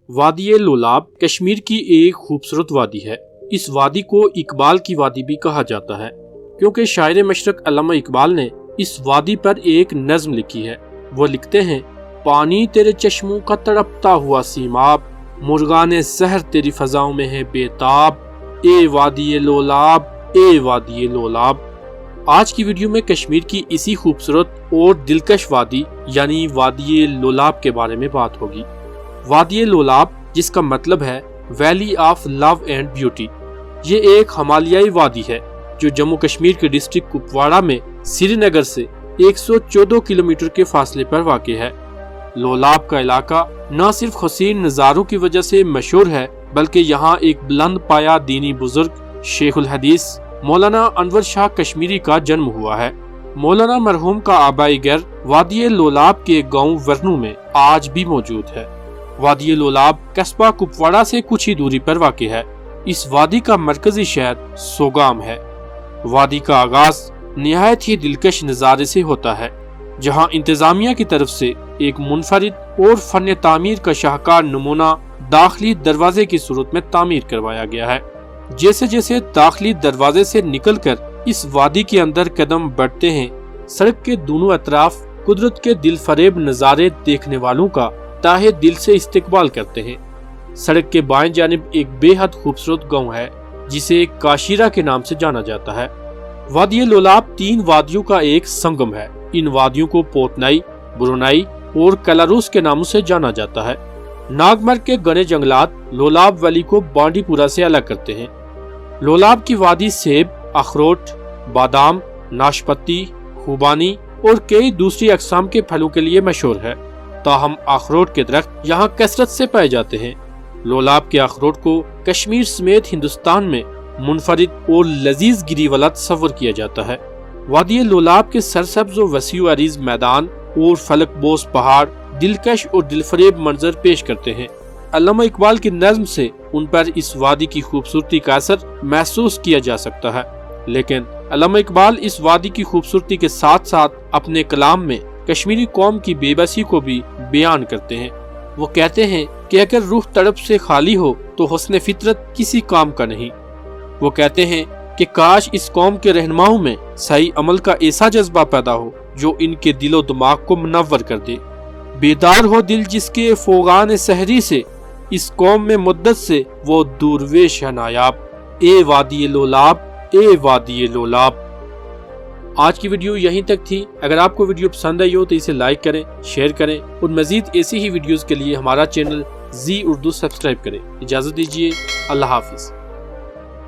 وادی لولاب کشمیر کی ایک خوبصورت وادی ہے۔ اس وادی کو اقبال کی وادی بھی کہا جاتا ہے کیونکہ شاعر مشرق علامہ اقبال نے اس وادی پر ایک نظم لکھی ہے۔ وہ لکھتے ہیں، پانی تیرے چشموں کا تڑپتا ہوا سیماب، مرغان سحر تیری فضاؤں میں ہے بےتاب، اے وادی لولاب، اے وادی لولاب۔ آج کی ویڈیو میں کشمیر کی اسی خوبصورت اور دلکش وادی یعنی وادی لولاب کے بارے میں بات ہوگی۔ وادی لولاب جس کا مطلب ہے valley of love and beauty, یہ ایک ہمالیائی وادی ہے جو جموں کشمیر کے ڈسٹرکٹ کپواڑہ میں سری نگر سے 114 کلومیٹر کے فاصلے پر واقع ہے۔ لولاب کا علاقہ نہ صرف حسین نظاروں کی وجہ سے مشہور ہے بلکہ یہاں ایک بلند پایہ دینی بزرگ شیخ الحدیث مولانا انور شاہ کشمیری کا جنم ہوا ہے۔ مولانا مرحوم کا آبائی گھر وادی لولاب کے گاؤں ورنو میں آج بھی موجود ہے۔ وادی لولاب قصبہ کپواڑہ سے کچھ ہی دوری پر واقع ہے۔ اس وادی کا مرکزی شہر سوگام ہے۔ وادی کا آغاز نہایت ہی دلکش نظارے سے ہوتا ہے، جہاں انتظامیہ کی طرف سے ایک منفرد اور فن تعمیر کا شاہکار نمونہ داخلی دروازے کی صورت میں تعمیر کروایا گیا ہے۔ جیسے جیسے داخلی دروازے سے نکل کر اس وادی کے اندر قدم بڑھتے ہیں، سڑک کے دونوں اطراف قدرت کے دل فریب نظارے دیکھنے والوں کا تاہے دل سے استقبال کرتے ہیں۔ سڑک کے بائیں جانب ایک بے حد خوبصورت گاؤں ہے جسے کاشیرہ کے نام سے جانا جاتا ہے۔ وادی لولاب 3 وادیوں کا ایک سنگم ہے۔ ان وادیوں کو پوتنائی، برونائی اور کلاروس کے ناموں سے جانا جاتا ہے۔ ناگمر کے گھنے جنگلات لولاب ویلی کو بانڈی پورہ سے الگ کرتے ہیں۔ لولاب کی وادی سیب، اخروٹ، بادام، ناشپتی، خوبانی اور کئی دوسری اقسام کے پھلوں کے لیے مشہور ہے۔ تاہم اخروٹ کے درخت یہاں کثرت سے پائے جاتے ہیں۔ لولاب کے اخروٹ کو کشمیر سمیت ہندوستان میں منفرد اور لذیذ گری والا تصور کیا جاتا ہے۔ وادی لولاب کے سرسبز و وسیع و عریض میدان اور فلک بوس پہاڑ دلکش اور دلفریب منظر پیش کرتے ہیں۔ علامہ اقبال کی نظم سے ان پر اس وادی کی خوبصورتی کا اثر محسوس کیا جا سکتا ہے، لیکن علامہ اقبال اس وادی کی خوبصورتی کے ساتھ ساتھ اپنے کلام میں کشمیری قوم کی بے بسی کو بھی بیان کرتے ہیں۔ وہ کہتے ہیں کہ اگر روح تڑپ سے خالی ہو تو حسن فطرت کسی کام کا نہیں۔ وہ کہتے ہیں کہ کاش اس قوم کے رہنماؤں میں صحیح عمل کا ایسا جذبہ پیدا ہو جو ان کے دل و دماغ کو منور کر دے۔ بیدار ہو دل جس کے فوغان سحری سے، اس قوم میں مدت سے وہ دورویش ہے نایاب، اے وادی لولاب، اے وادی لولاب۔ آج کی ویڈیو یہیں تک تھی۔ اگر آپ کو ویڈیو پسند آئی ہو تو اسے لائک کریں، شیئر کریں اور مزید ایسی ہی ویڈیوز کے لیے ہمارا چینل زی اردو سبسکرائب کریں۔ اجازت دیجیے، اللہ حافظ۔